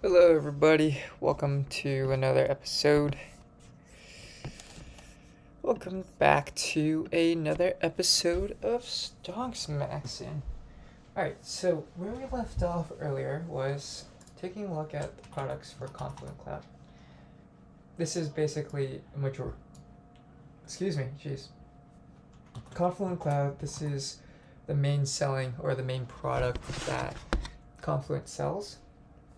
Hello, everybody. Welcome to another episode. Welcome back to another episode of Stonks Maxxing. Alright, so where we left off earlier was taking a look at the products for Confluent Cloud. This is basically a major. Confluent Cloud, this is the main selling or the main product that Confluent sells.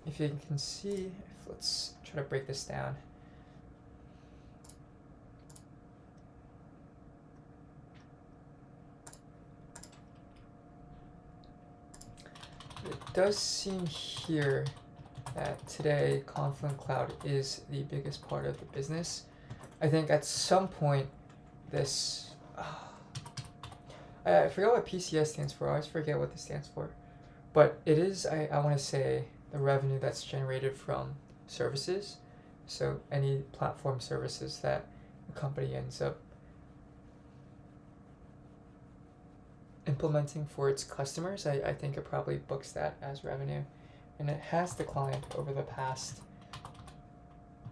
If you can see, let's try to break this down. It does seem here that today Confluent Cloud is the biggest part of the business. I think at some point this, I forget what PCS stands for. I always forget what this stands for. But it is, I want to say, the revenue that's generated from services. So any platform services that a company ends up implementing for its customers, I think it probably books that as revenue. And it has declined over the past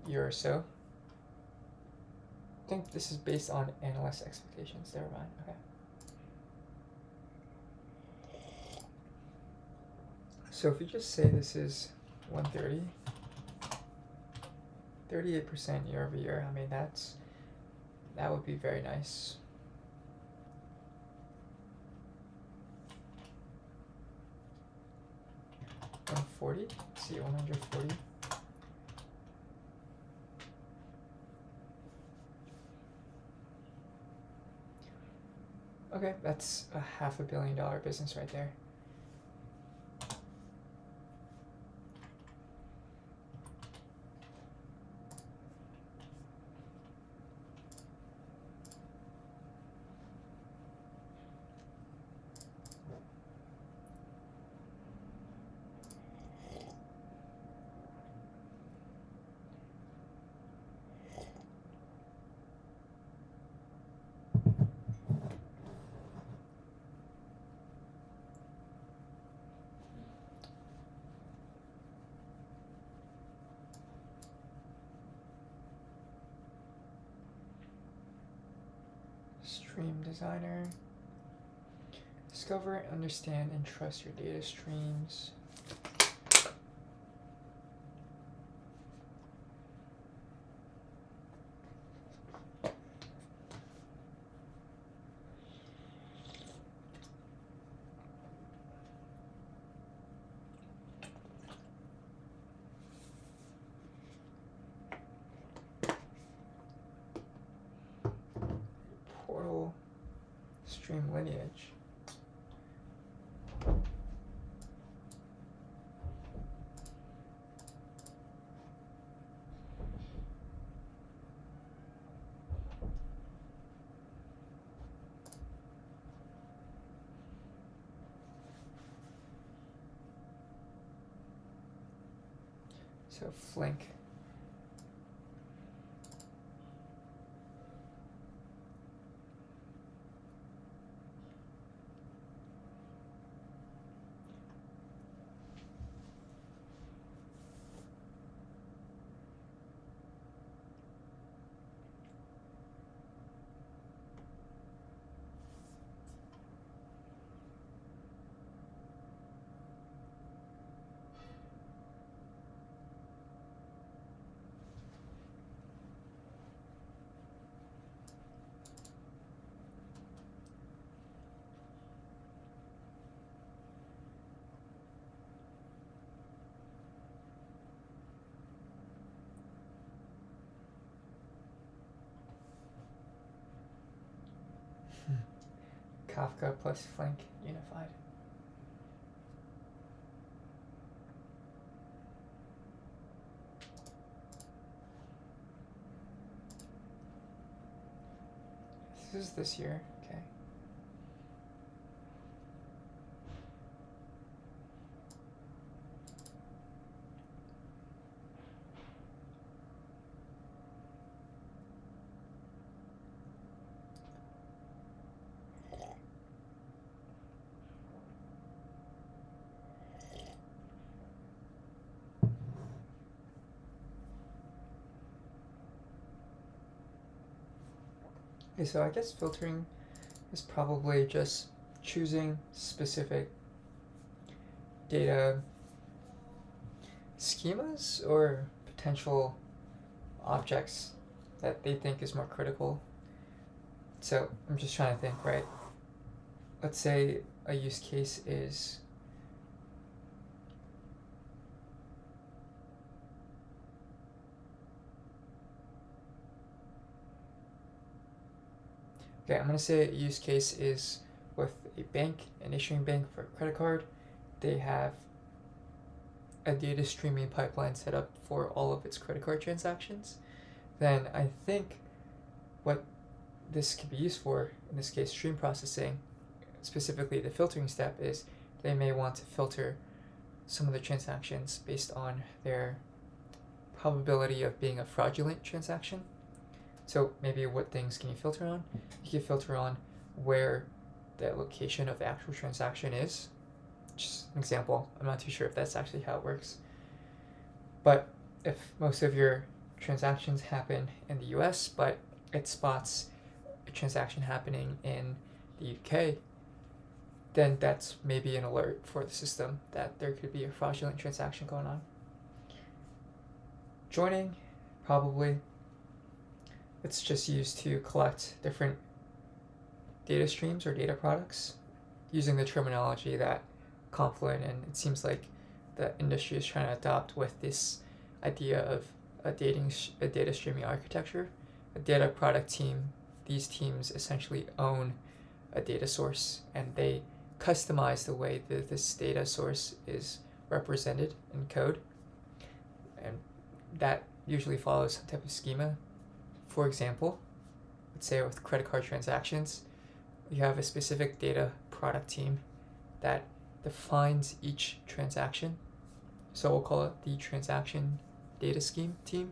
year or so. I think this is based on analyst expectations. Never mind. Okay. So if you just say this is 130, 38% year over year, I mean that would be very nice. 140, let's see, 140. Okay, that's a $500 million business right there. Stream designer. Discover, understand, and trust your data streams. Portal, stream lineage. So Flink. Kafka plus Flink unified. This is this year, okay. Okay, so I guess filtering is probably just choosing specific data schemas or potential objects that they think is more critical. So I'm just trying to think, right? Let's say a use case is okay, I'm going to say a use case is with a bank, an issuing bank for a credit card. They have a data streaming pipeline set up for all of its credit card transactions. Then I think what this could be used for, in this case stream processing, specifically the filtering step, is they may want to filter some of the transactions based on their probability of being a fraudulent transaction. So maybe what things can you filter on? You can filter on where the location of the actual transaction is. Just an example. I'm not too sure if that's actually how it works. But if most of your transactions happen in the US, but it spots a transaction happening in the UK, then that's maybe an alert for the system that there could be a fraudulent transaction going on. Joining, probably. It's just used to collect different data streams or data products using the terminology that Confluent and it seems like the industry is trying to adopt with this idea of a data streaming architecture. A data product team, these teams essentially own a data source and they customize the way that this data source is represented in code, and that usually follows some type of schema. For example, let's say with credit card transactions, you have a specific data product team that defines each transaction. So we'll call it the transaction data scheme team.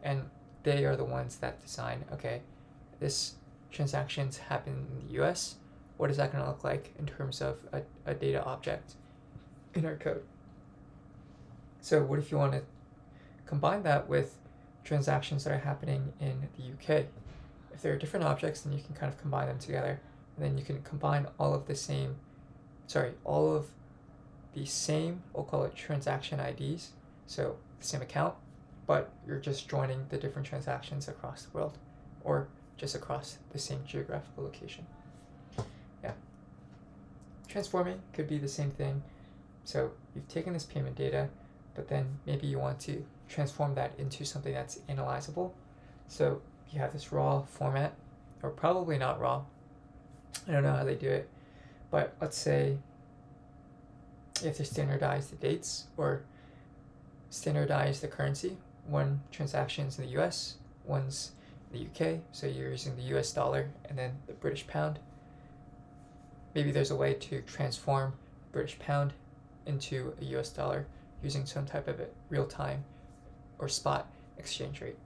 And they are the ones that design, okay, this transactions happen in the US. What is that going to look like in terms of a data object in our code? So what if you want to combine that with transactions that are happening in the UK? If there are different objects, then you can kind of combine them together. And then you can combine all of the same, we'll call it transaction IDs. So the same account, but you're just joining the different transactions across the world or just across the same geographical location. Yeah. Transforming could be the same thing. So you've taken this payment data, but then maybe you want to transform that into something that's analyzable. So you have this raw format, or probably not raw. I don't know how they do it, but let's say you have to standardize the dates or standardize the currency. One transaction's in the US, one's in the UK, so you're using the US dollar and then the British pound. Maybe there's a way to transform British pound into a US dollar using some type of real-time or spot exchange rate.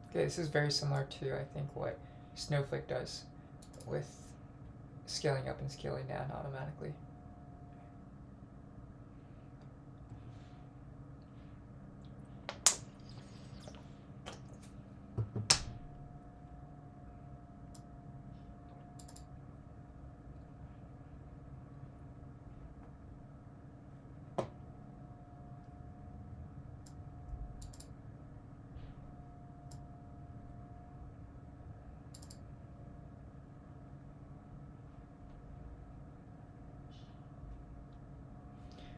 Okay, this is very similar to, I think, what Snowflake does with scaling up and scaling down automatically.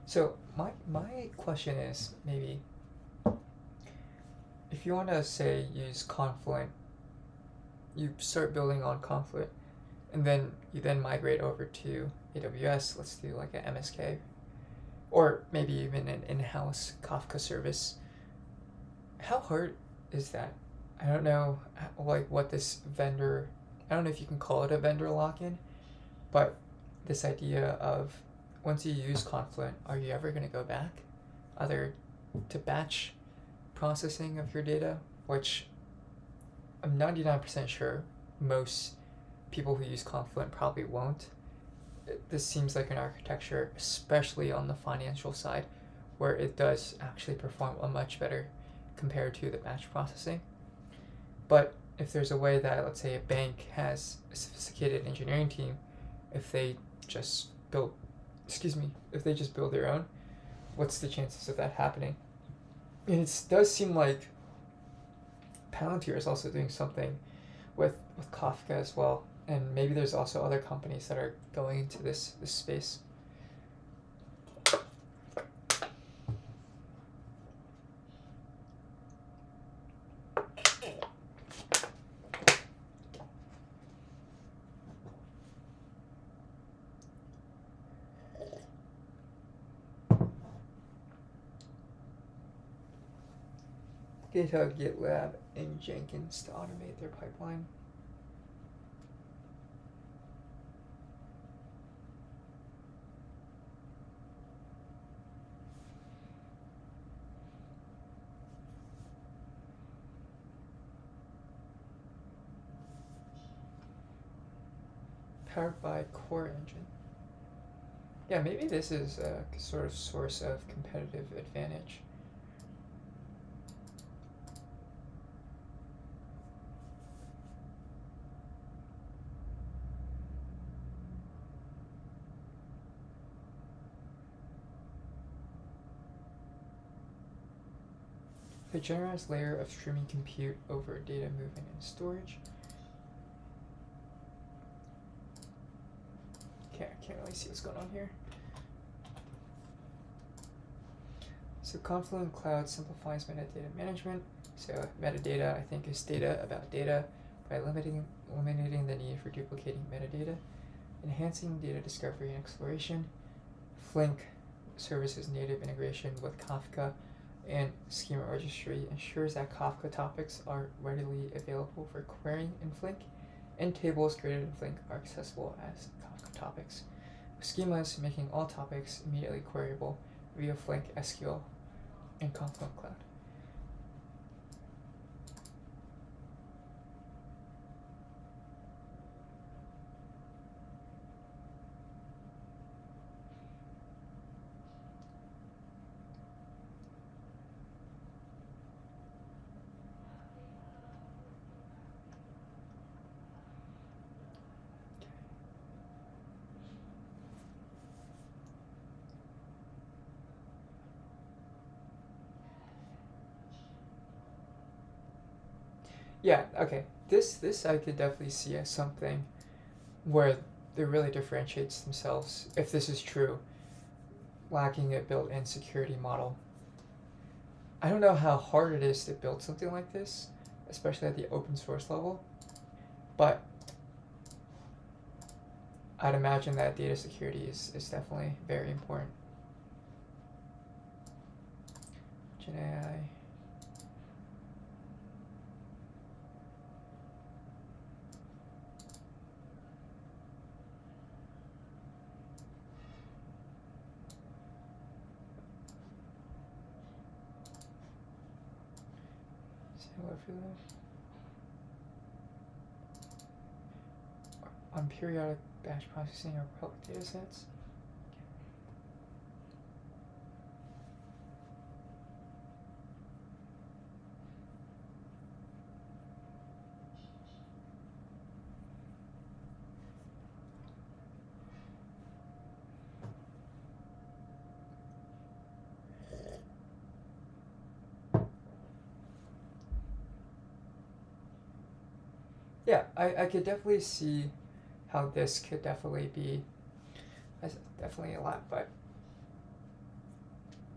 So my question is, maybe if you want to say use Confluent, you start building on Confluent, and then you then migrate over to AWS. Let's do like an MSK, or maybe even an in-house Kafka service. How hard is that? I don't know, like what this vendor. I don't know if you can call it a vendor lock-in, but this idea of once you use Confluent, are you ever going to go back, either to batch processing of your data, which I'm 99% sure most people who use Confluent probably won't. This seems like an architecture, especially on the financial side, where it does actually perform a much better compared to the batch processing. But if there's a way that, let's say, a bank has a sophisticated engineering team, if they just build their own, what's the chances of that happening? And it does seem like Palantir is also doing something with Kafka as well, and maybe there's also other companies that are going into this space. GitHub, GitLab, and Jenkins to automate their pipeline. Powered by Core Engine. Yeah, maybe this is a sort of source of competitive advantage. The generalized layer of streaming compute over data movement and storage. Okay, I can't really see what's going on here. So Confluent Cloud simplifies metadata management. So metadata, I think, is data about data by eliminating the need for duplicating metadata, enhancing data discovery and exploration. Flink services native integration with Kafka and schema registry ensures that Kafka topics are readily available for querying in Flink, and tables created in Flink are accessible as Kafka topics. Schemas making all topics immediately queryable via Flink SQL and Confluent Cloud. Yeah, okay. This I could definitely see as something where it really differentiates themselves, if this is true, lacking a built-in security model. I don't know how hard it is to build something like this, especially at the open source level, but I'd imagine that data security is definitely very important. Gen AI. Similar for that. on periodic batch processing or public data sets. Yeah, I could definitely see how this could definitely be, that's definitely a lot, but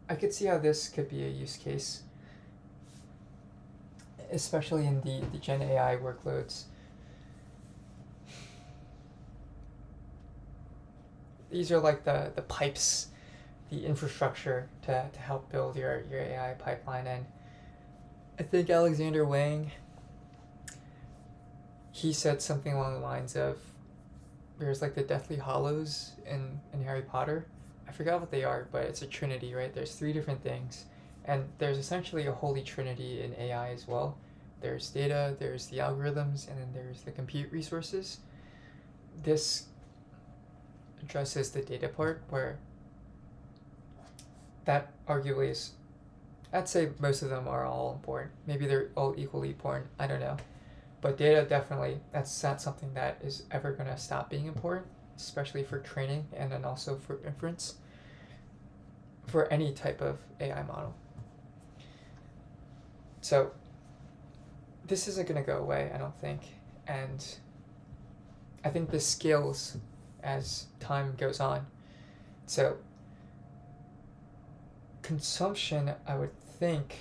I could see how this could be a use case, especially in the Gen AI workloads. These are like the pipes, the infrastructure to help build your AI pipeline. And I think Alexander Wang, he said something along the lines of, there's like the Deathly Hallows in Harry Potter. I forgot what they are, but it's a trinity, right? There's 3 different things. And there's essentially a holy trinity in AI as well. There's data, there's the algorithms, and then there's the compute resources. This addresses the data part, where that arguably is, I'd say most of them are all important. Maybe they're all equally important, I don't know. But data, definitely, that's not something that is ever going to stop being important, especially for training and then also for inference for any type of AI model. So this isn't going to go away, I don't think. And I think this scales as time goes on. So consumption, I would think,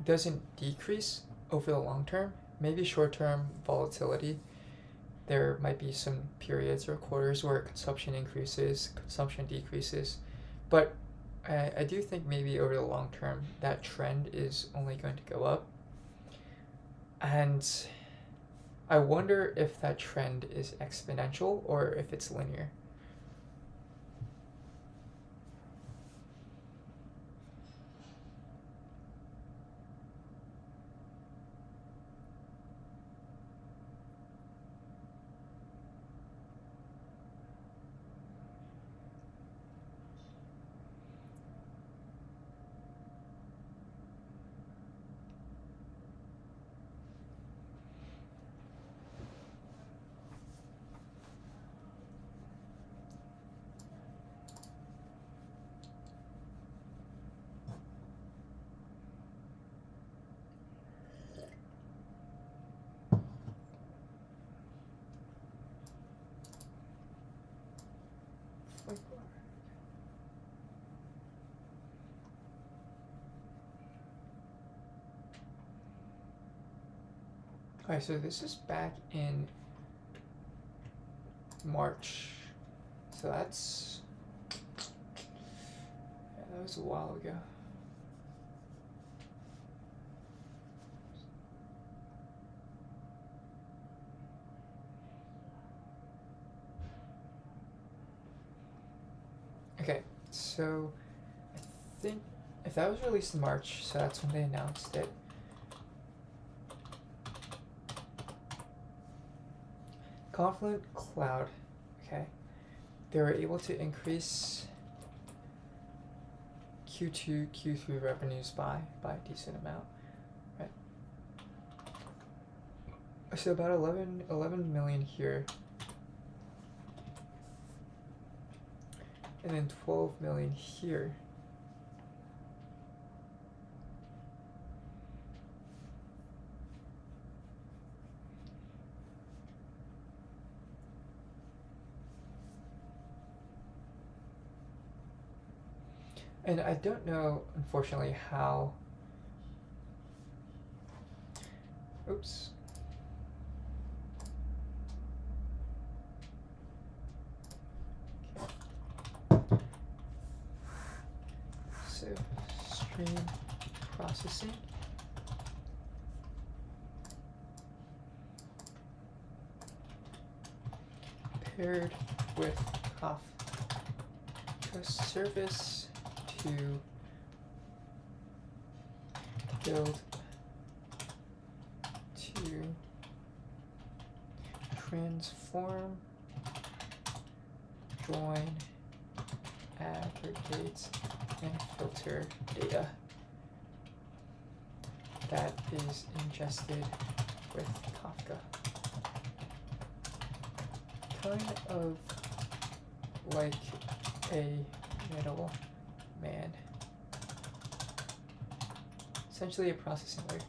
doesn't decrease over the long term. Maybe short-term volatility. There might be some periods or quarters where consumption increases, consumption decreases. But I do think maybe over the long term, that trend is only going to go up. And I wonder if that trend is exponential or if it's linear. Alright, so this is back in March. So that's, yeah, that was a while ago. Okay, so I think if that was released in March, so that's when they announced it. Confluent Cloud, okay, they were able to increase Q2, Q3 revenues by a decent amount, right? So about 11 million here, and then 12 million here. And I don't know, unfortunately, how, oops. So, stream processing. Paired with Kafka service to build to transform join, aggregate, and filter data that is ingested with Kafka. Kind of like a middle man. Essentially a processing layer.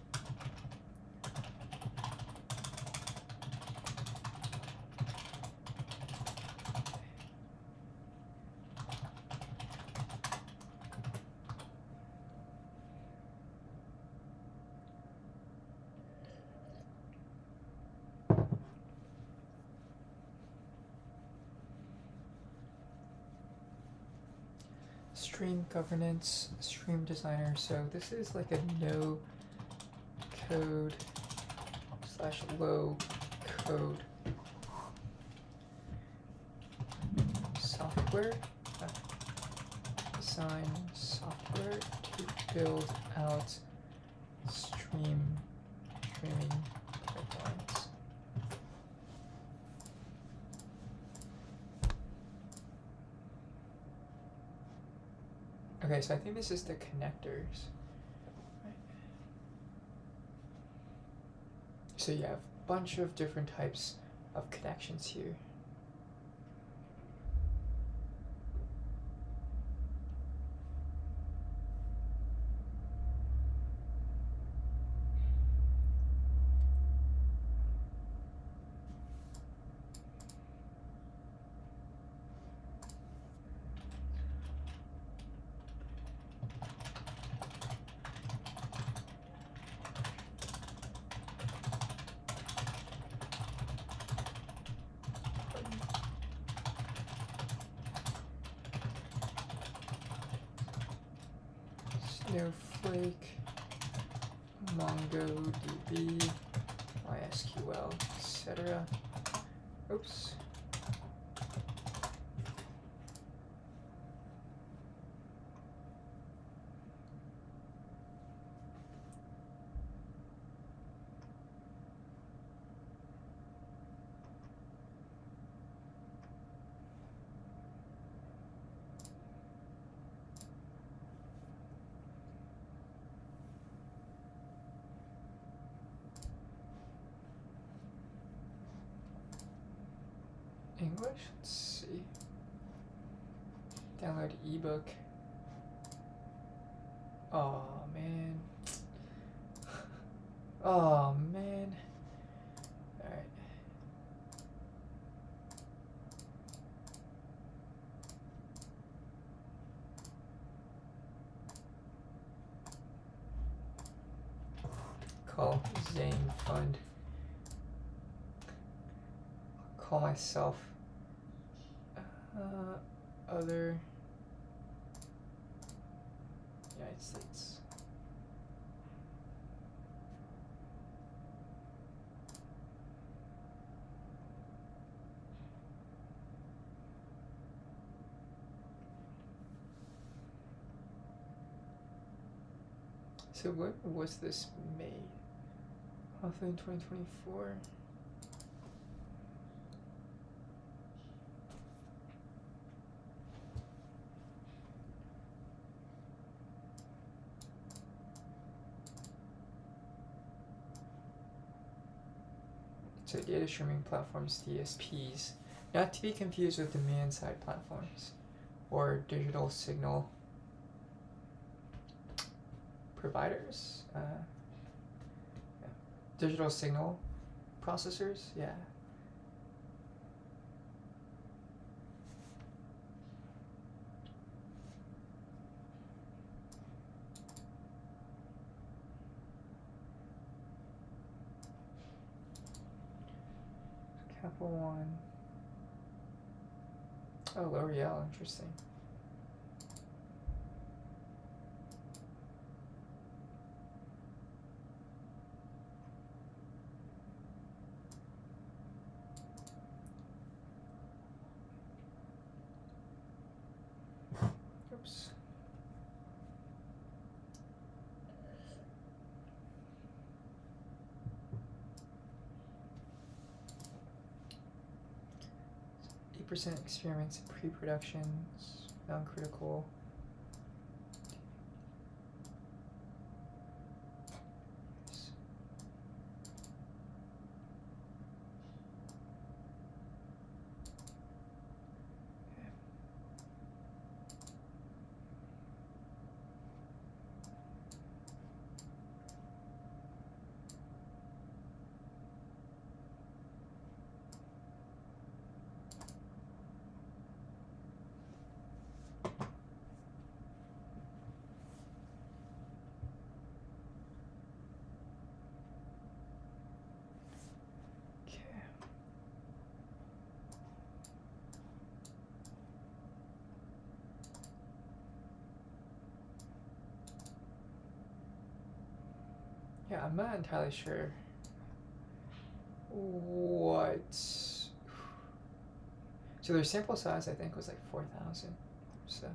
Stream governance, stream designer. So this is like a no code / low code software, design software to build out streaming pipelines. Okay, so I think this is the connectors. Right. So you have a bunch of different types of connections here. Snowflake, MongoDB, MySQL, etc. Oops. English? Let's see. Download ebook. Oh man. Oh man. Alright. Call Zane Fund. Call myself other United States. So when was this made? Hopefully in 2024. So data streaming platforms, DSPs, not to be confused with demand-side platforms or digital signal providers, yeah. Digital signal processors, yeah. Capital One. Oh, L'Oreal, interesting. Oops. 100% experiments in pre-productions, non-critical. Yeah, I'm not entirely sure what. So their sample size, I think, was like 4,000. So.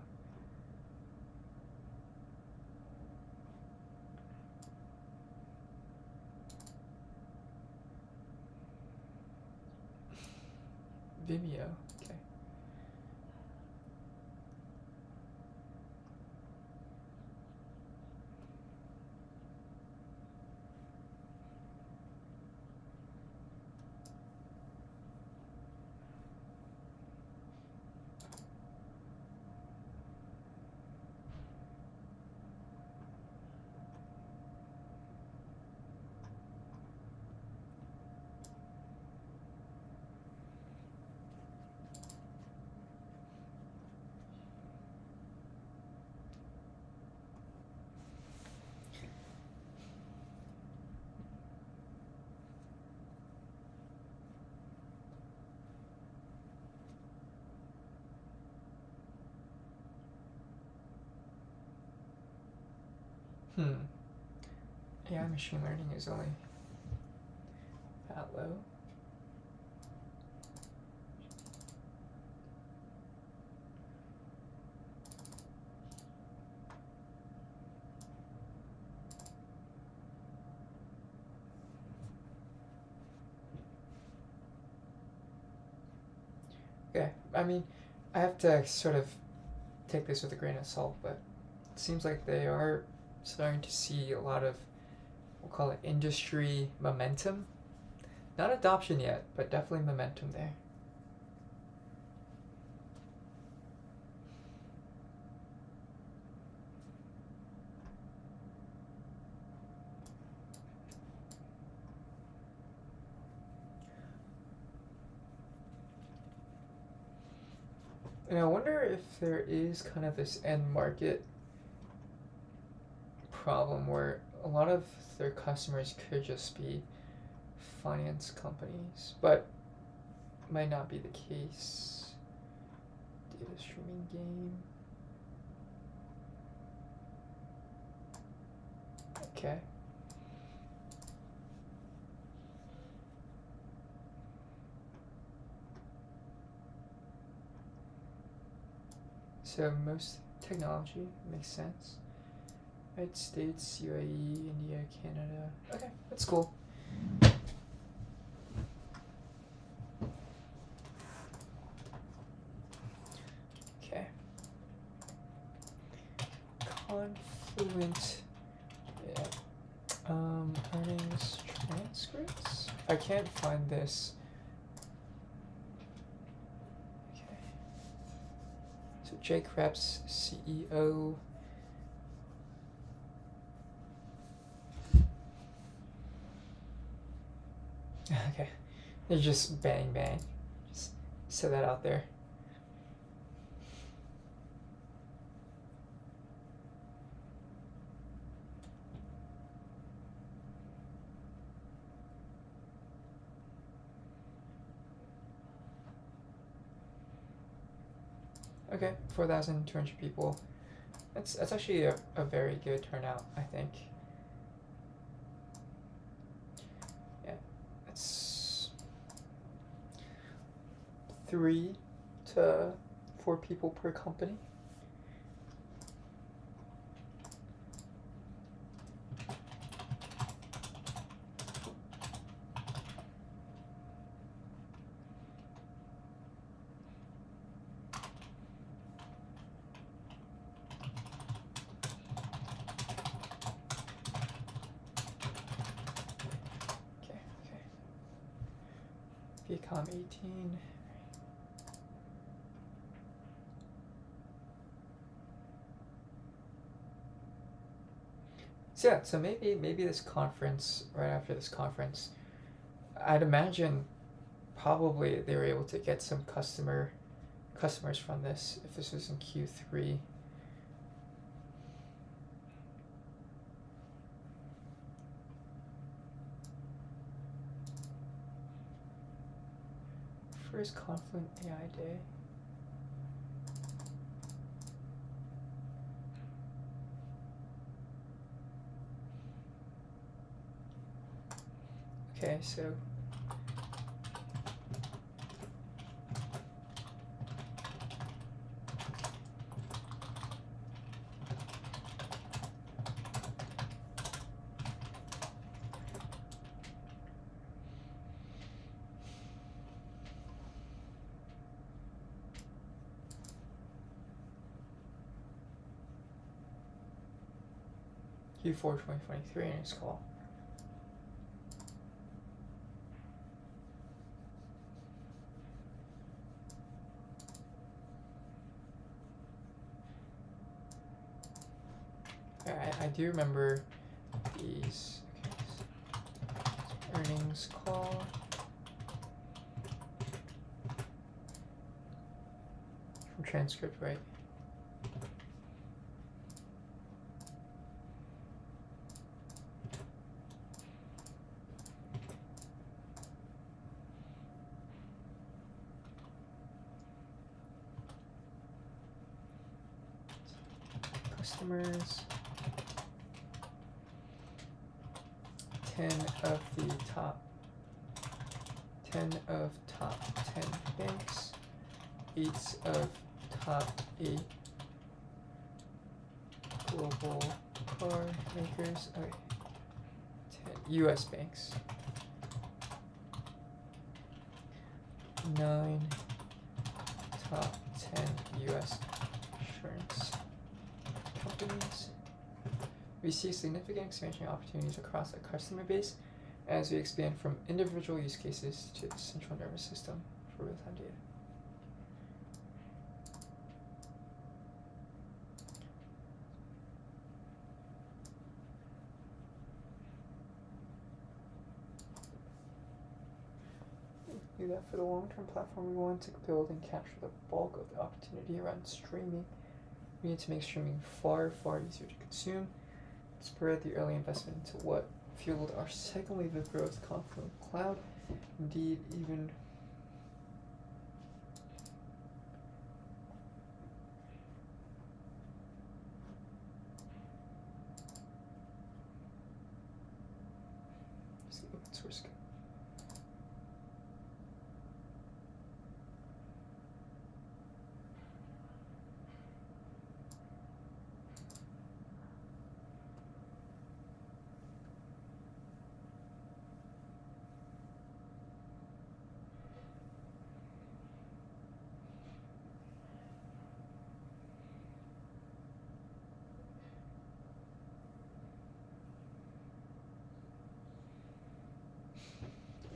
Vimeo, okay. AI machine learning is only that low. Okay, I mean, I have to sort of take this with a grain of salt, but it seems like they are starting to see a lot of, we'll call it industry momentum. Not adoption yet, but definitely momentum there. And I wonder if there is kind of this end market problem where a lot of their customers could just be finance companies, but might not be the case. Data streaming game. Okay. So most technology makes sense. United States, UAE, India, Canada. Okay, that's cool. Okay. Confluent. Yeah. Earnings transcripts? I can't find this. Okay. So Jake Reps, CEO. Okay. They're just bang bang. Just set that out there. Okay, 4,200 people. That's actually a very good turnout, I think. Yeah, it's 3 to 4 people per company. KCOM 18. So yeah, so maybe this conference, right after this conference, I'd imagine probably they were able to get some customers from this if this was in Q3. First Confluent AI Day. Okay, so Q4 2023 earnings call. I do remember these. Okay, earnings call. From transcript, right? Customers. 10 of the top 10 banks, 8 of top 8 global car makers, okay, 10 US banks, 9 top 10 US insurance companies. We see significant expansion opportunities across our customer base as we expand from individual use cases to the central nervous system for real-time data. Do that for the long-term platform we want to build and capture the bulk of the opportunity around streaming. We need to make streaming far easier to consume. Spread the early investment into what fueled our second wave of growth, Confluent Cloud. Indeed, even see open source.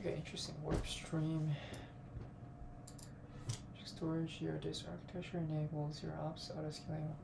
Okay, interesting. Warp stream. Storage, zero disk architecture enables zero ops auto scaling.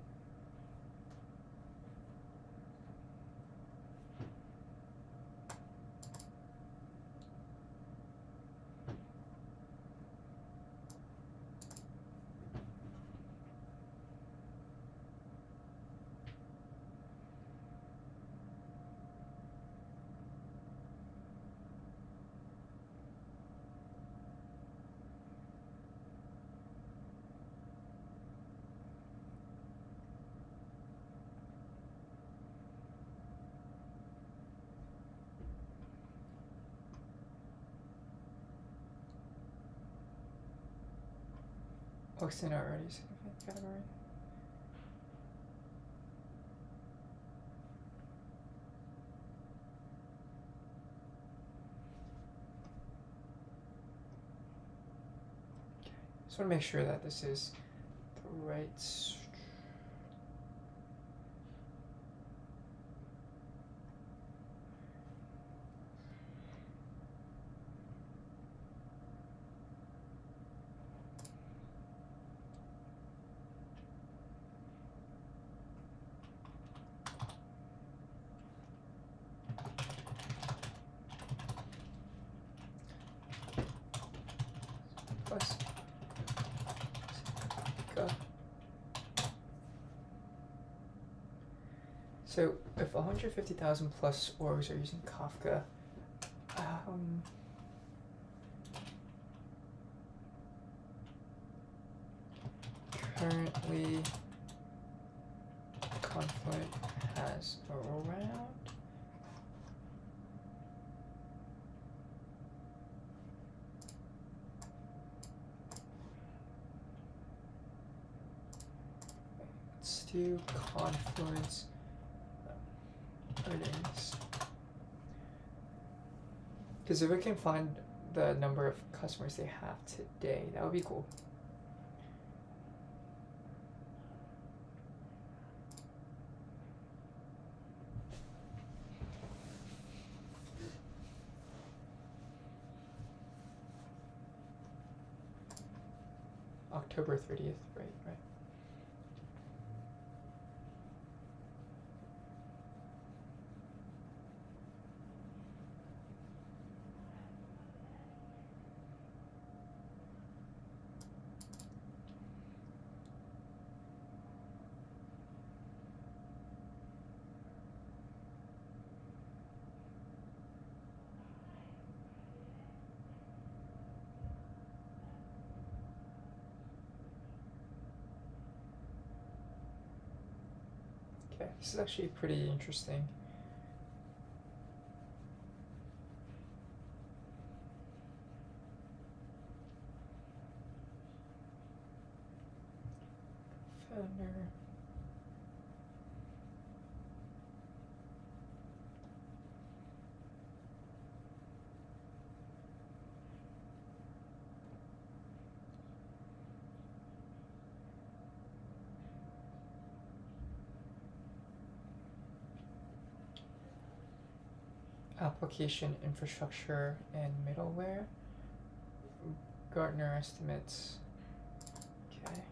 Extend already, significant category. Just want to make sure that this is the right. plus. Go. So if 150,000 plus orgs are using Kafka, currently Confluent has around let's do Confluence earnings. Because if we can find the number of customers they have today, that would be cool. October 30th, right. Okay, this is actually pretty interesting. Founder. Application infrastructure and middleware. Gartner estimates. Okay.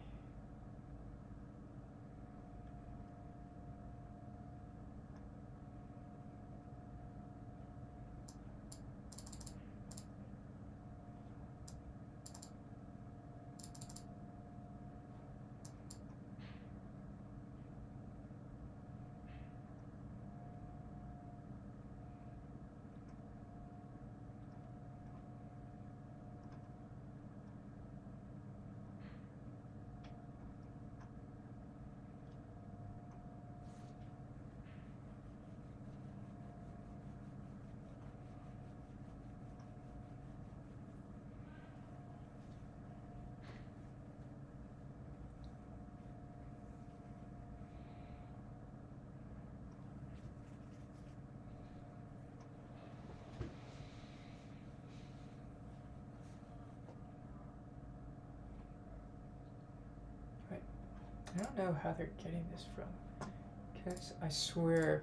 I don't know how they're getting this from, because I swear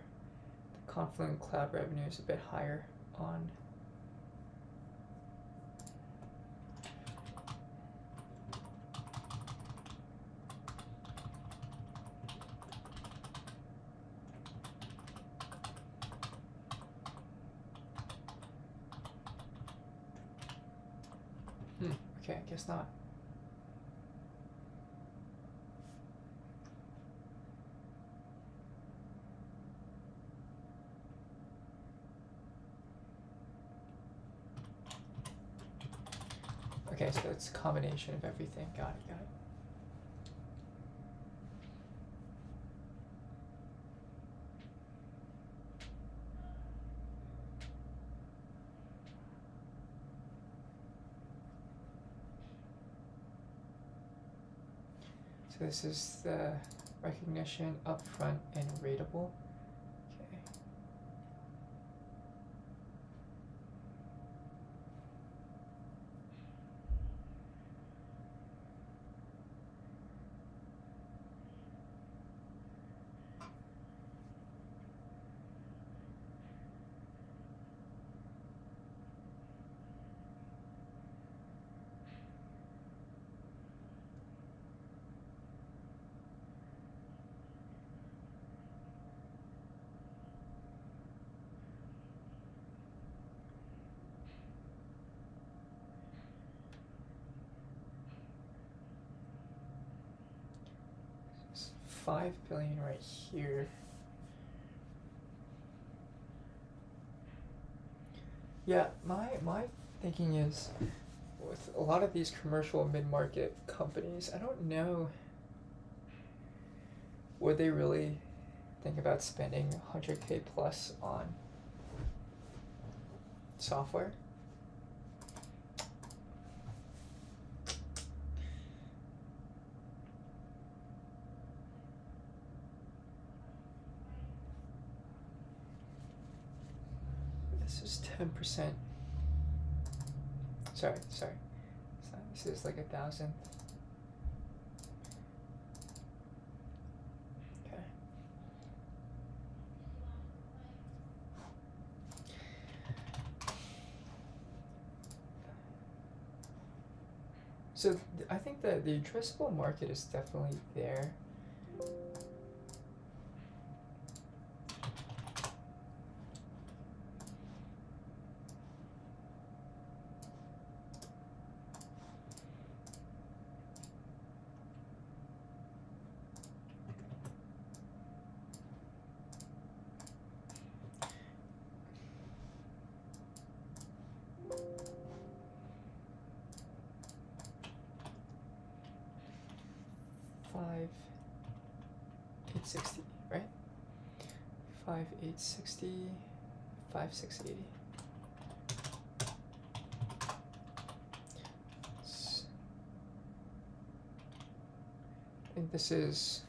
the Confluent Cloud revenue is a bit higher on. Okay, I guess not. Okay, so it's a combination of everything. Got it. So this is the recognition, upfront, and rateable. Okay. 5 billion right here. Yeah, my thinking is with a lot of these commercial mid-market companies, I don't know, would they really think about spending 100K plus on software? This is 10%. Sorry. This is like 1,000. Okay. So I think that the addressable market is definitely there. Five 860, right? 5,860, 5,680. I think this is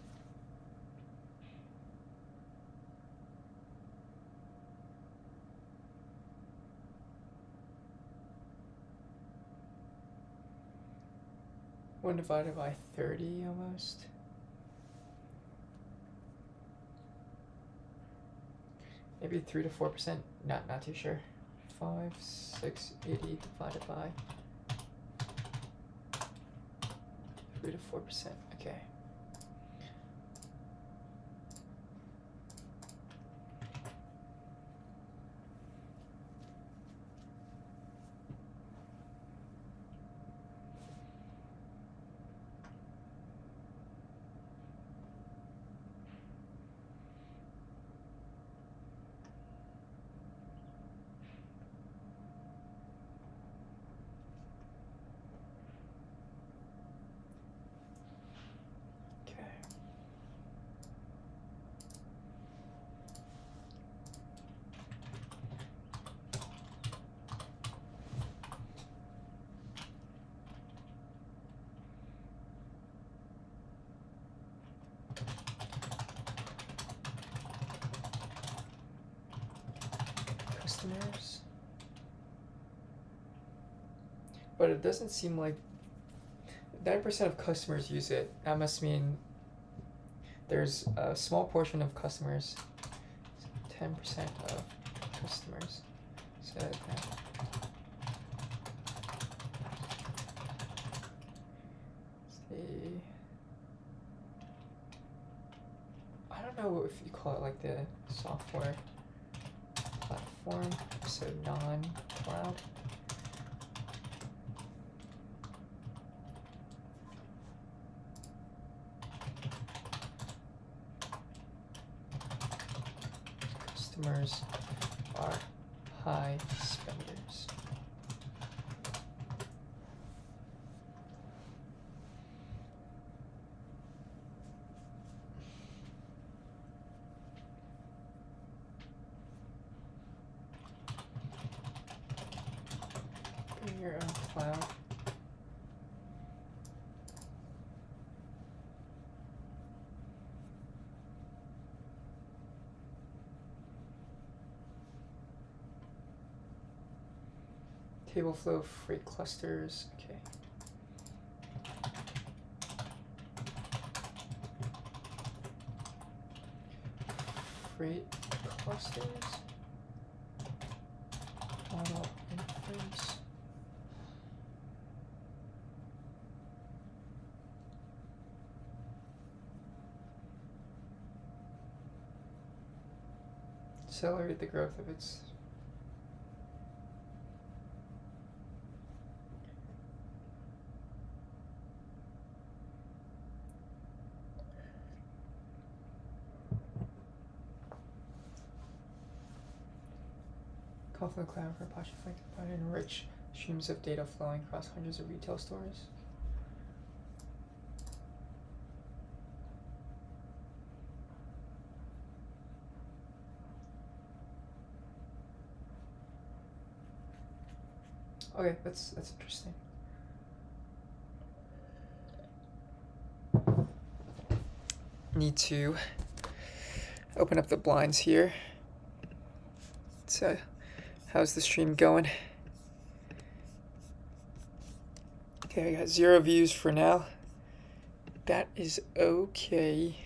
one divided by 30 almost. Maybe 3 to 4%. Not too sure. 5,680 divided by 3 to 4%. Okay. Customers, but it doesn't seem like 9% of customers use it. That must mean there's a small portion of customers, 10% of customers. So I don't know if you call it like the software platform, so non-cloud. Customers are high spenders. Bring your own cloud. Tableflow freight clusters. Okay. Freight clusters. Model inference. Accelerate the growth of its Confluent Cloud for Apache Flink to provide rich streams of data flowing across hundreds of retail stores. Okay, that's interesting. Need to open up the blinds here. So, how's the stream going? Okay, I got 0 views for now. That is okay.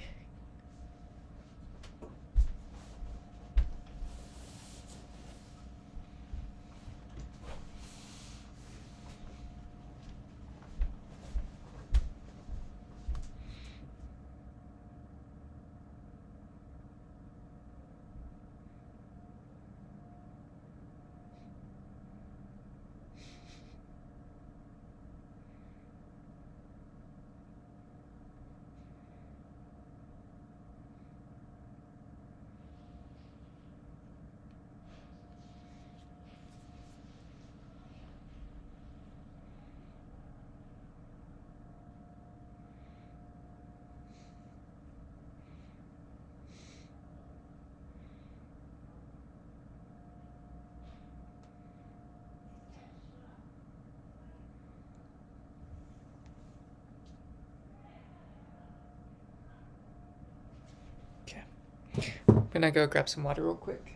I'm gonna go grab some water real quick.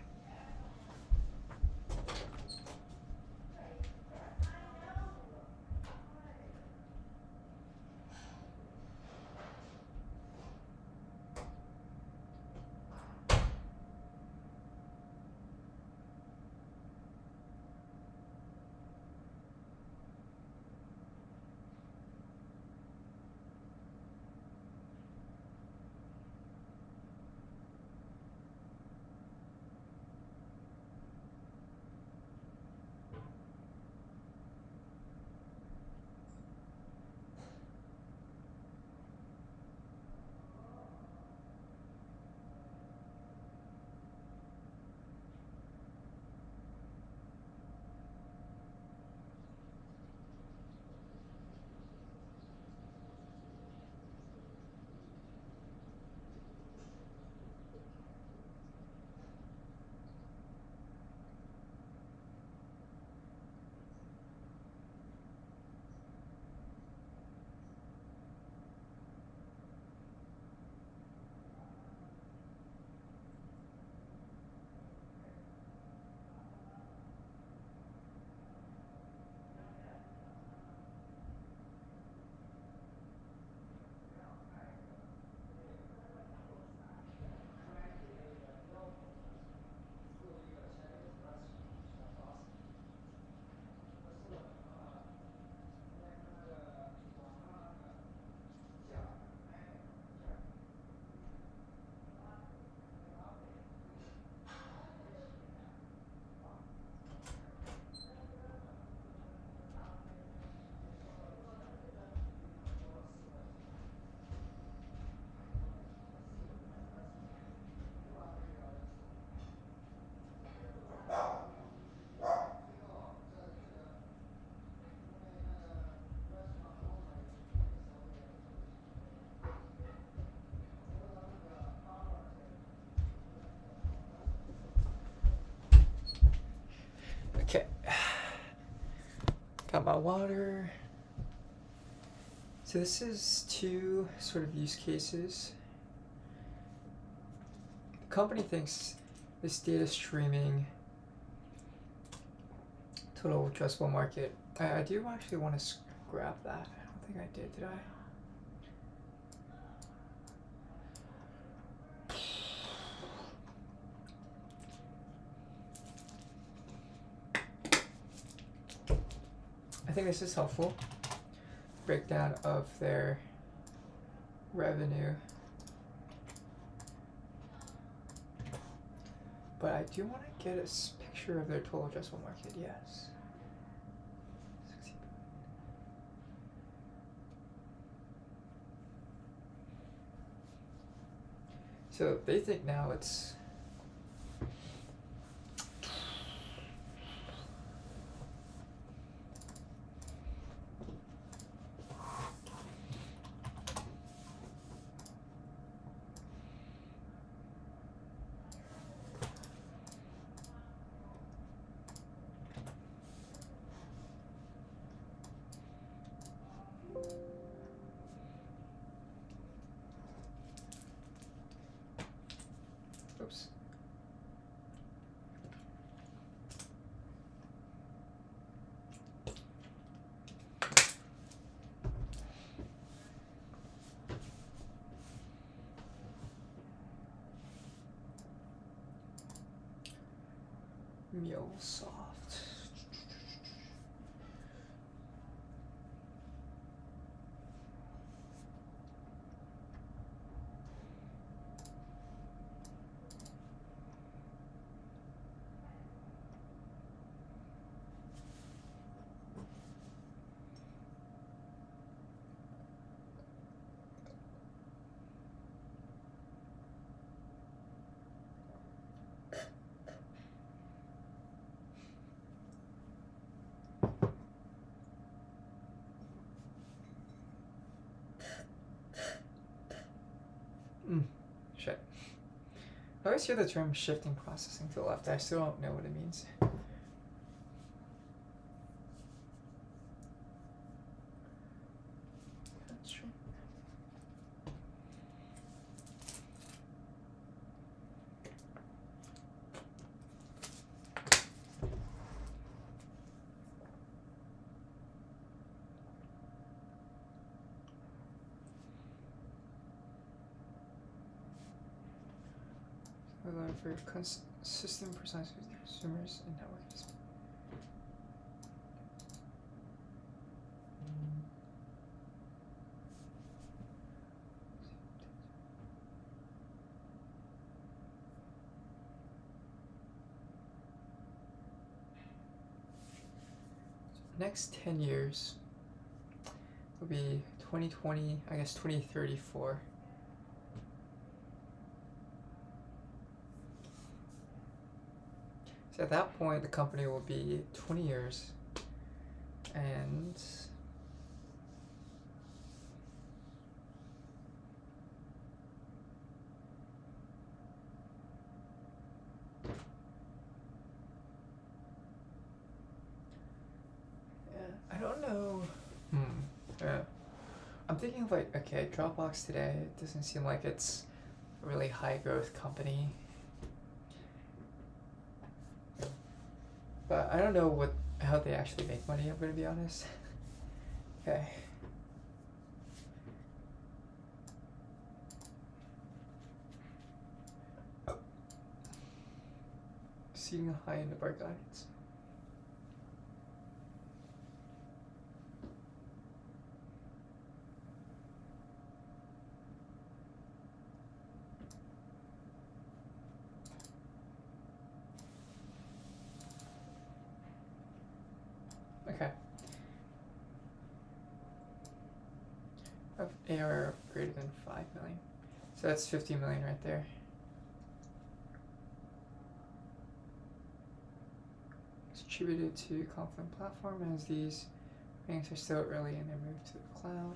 Okay. Got my water. So this is 2 sort of use cases. The company thinks this data streaming total addressable market. I do actually want to grab that. I don't think I did I? I think this is helpful. Breakdown of their revenue. But I do want to get a picture of their total addressable market, yes. So they think now it's MuleSoft. Shit. I always hear the term shifting processing to the left. I still don't know what it means. That's true. For consistent, precise consumers and networks. Next 10 years will be 2020, I guess 2034. So at that point, the company will be 20 years, and I don't know. Yeah. I'm thinking of like, okay, Dropbox today, it doesn't seem like it's a really high growth company. But I don't know how they actually make money, I'm going to be honest. Okay. Seeing the high end of our guidance. Okay. Of ARR greater than 5 million. So that's 50 million right there. It's attributed to Confluent platform as these banks are still early in their move to the cloud.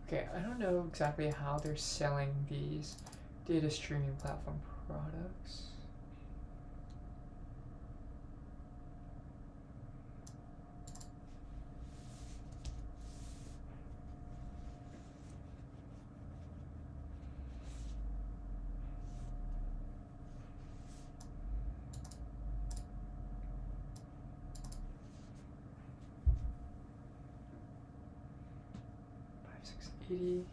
Okay, I don't know exactly how they're selling these data streaming platform products. $5,680.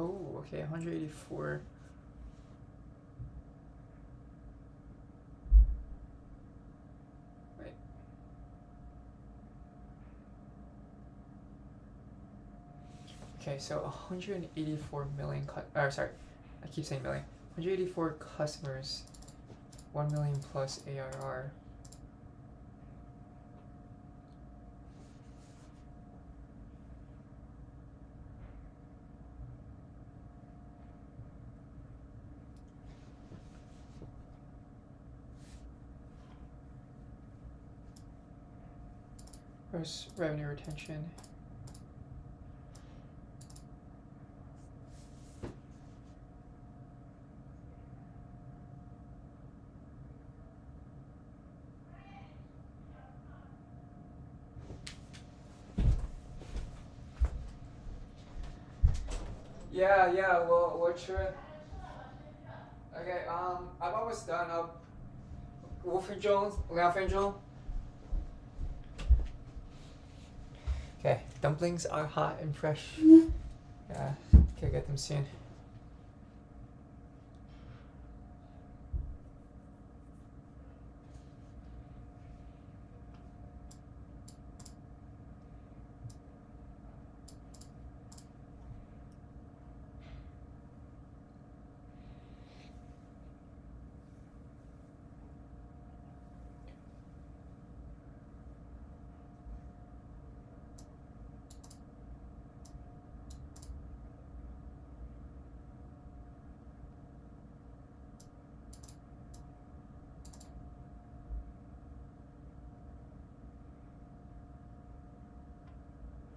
Oh, okay, 184. Wait. Okay, so 184 million, sorry, I keep saying million. 184 customers, 1 million plus ARR. Where's revenue retention? Yeah, well, what should... Okay, I'm almost done. 5分钟，2分钟。Okay, dumplings are hot and fresh. Yeah, can get them soon.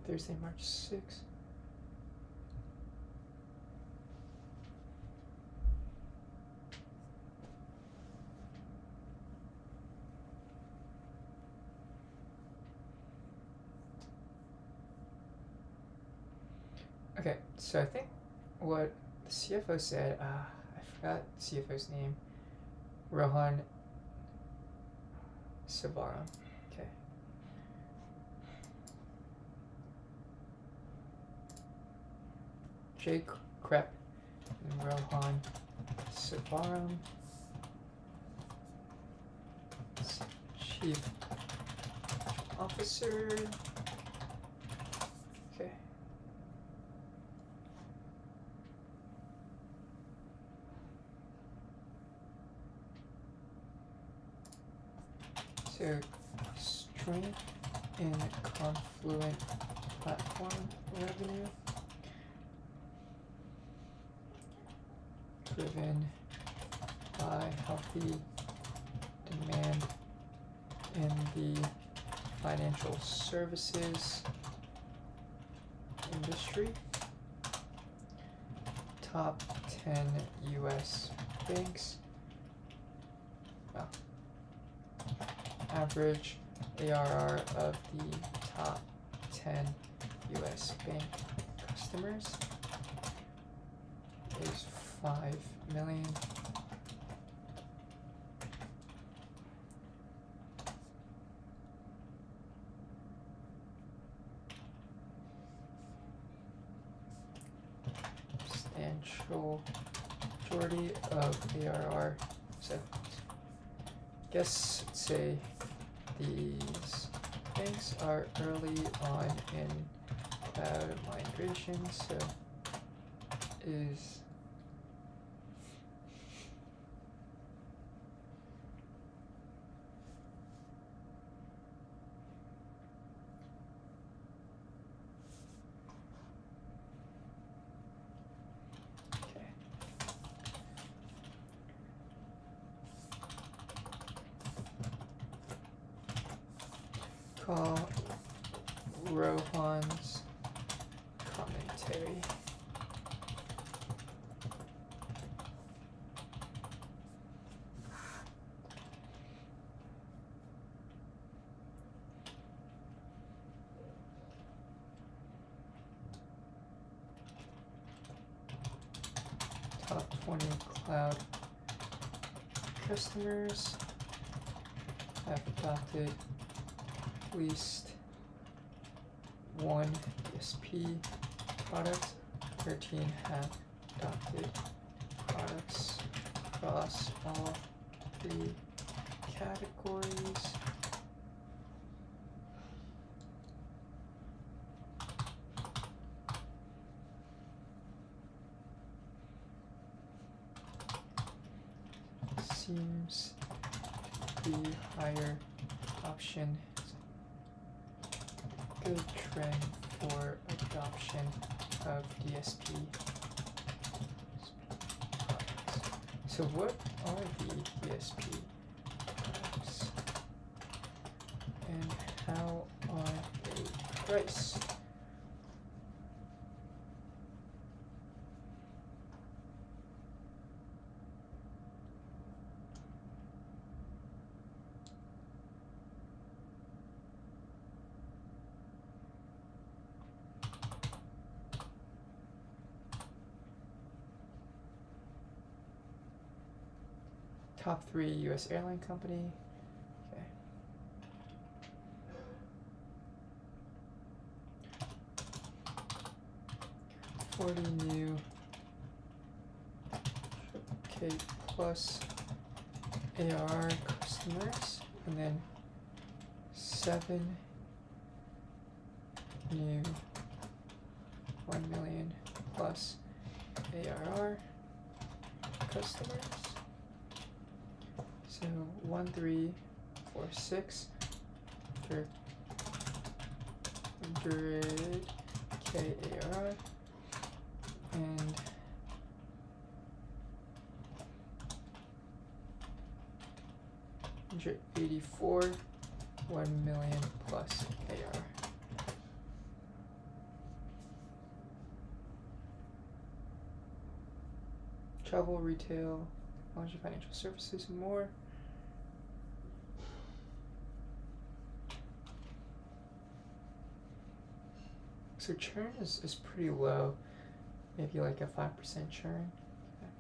Thursday, March 6th. Okay, so I think what the CFO said, I forgot the CFO's name, Rohan Sivaram. Okay. Jake Krepp and Rohan Sivaram, Chief Officer. Okay. So, strength in confluent platform revenue, driven by healthy demand in the financial services industry. Top 10 US banks. Oh. Average ARR of the top 10 US bank customers is 5 million. Substantial majority of ARR. So, guess say these banks are early on in cloud migration, so is okay. Call Rohan's commentary. Top 20 cloud customers have adopted at least one DSP product 13 have adopted products across all 3 categories. Seems to be higher option. Good trend for adoption of DSP products. So what are the DSP products and how are they priced? Top 3 US airline company. Okay. $40 new K plus ARR customers, and then 7 new 1 million plus ARR customers. So 1, 3, 4, 6 for 100 K ARR and 184 1 million plus ARR. Travel, retail, technology, financial services, and more. So churn is pretty low, maybe like a 5% churn. Okay.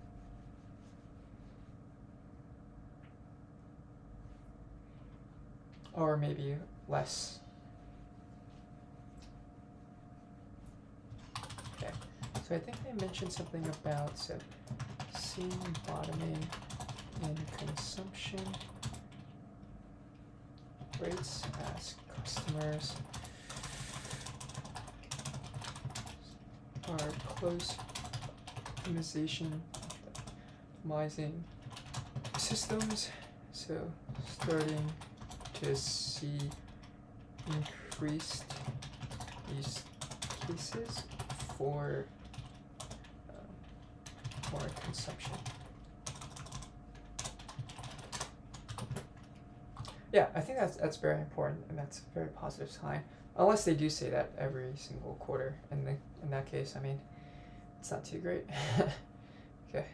Or maybe less. Okay, so I think I mentioned something about seeing bottoming in consumption rates as customers are close optimizing systems, so starting to see increased use cases for more consumption. Yeah, I think that's very important, and that's a very positive sign. Unless they do say that every single quarter, and in that case, I mean, it's not too great. Okay.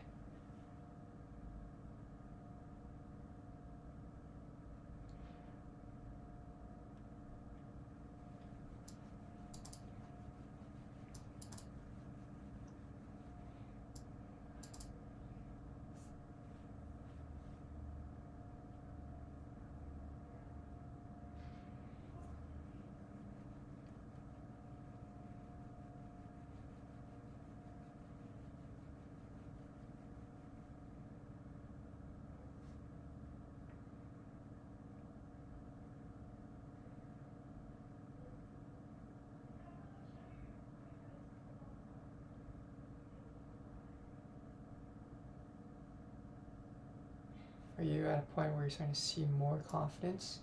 Are you at a point where you're starting to see more confidence?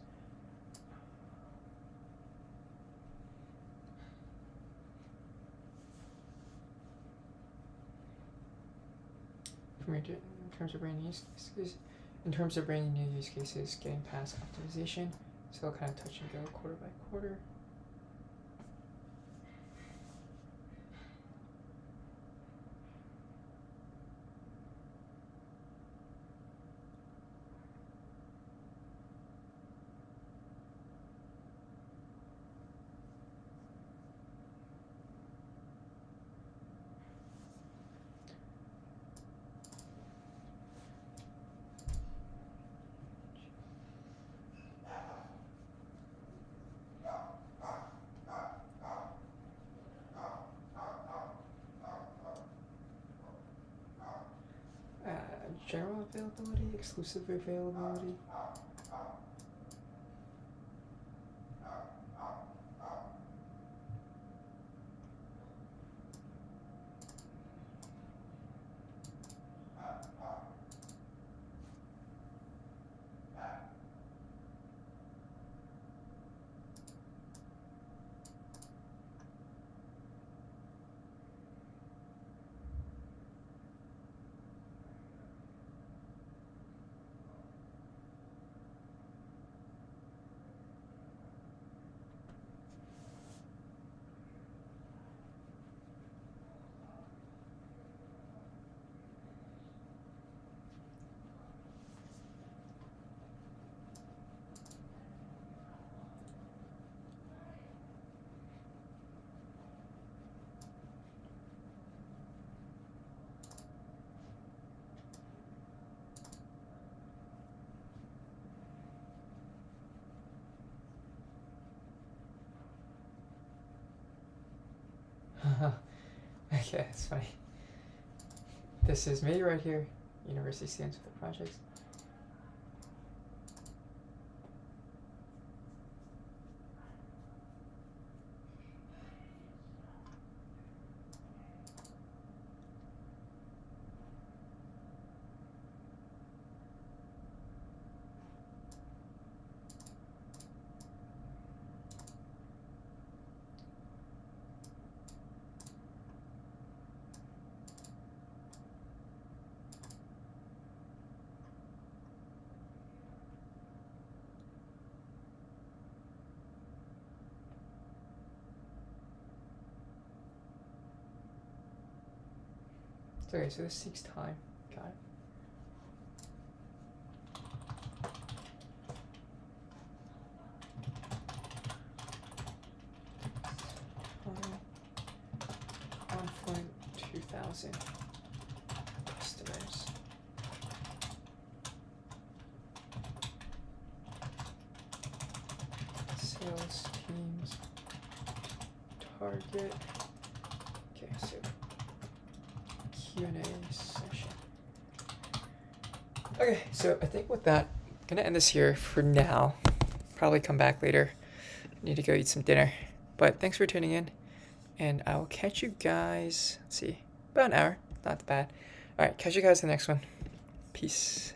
In terms of bringing use cases, new use cases, getting past optimization, so kind of touch and go quarter by quarter. exclusive availability. Okay, that's funny. This is me right here. University stands with the projects. Okay, so this takes time. Got it. Confluent 2000 customers. Sales teams. Target. Okay, so Q&A session. Okay, so I think with that, I'm gonna end this here for now. Probably come back later. Need to go eat some dinner. But thanks for tuning in, and I will catch you guys, let's see, about an hour. Not bad. All right, catch you guys in the next one. Peace.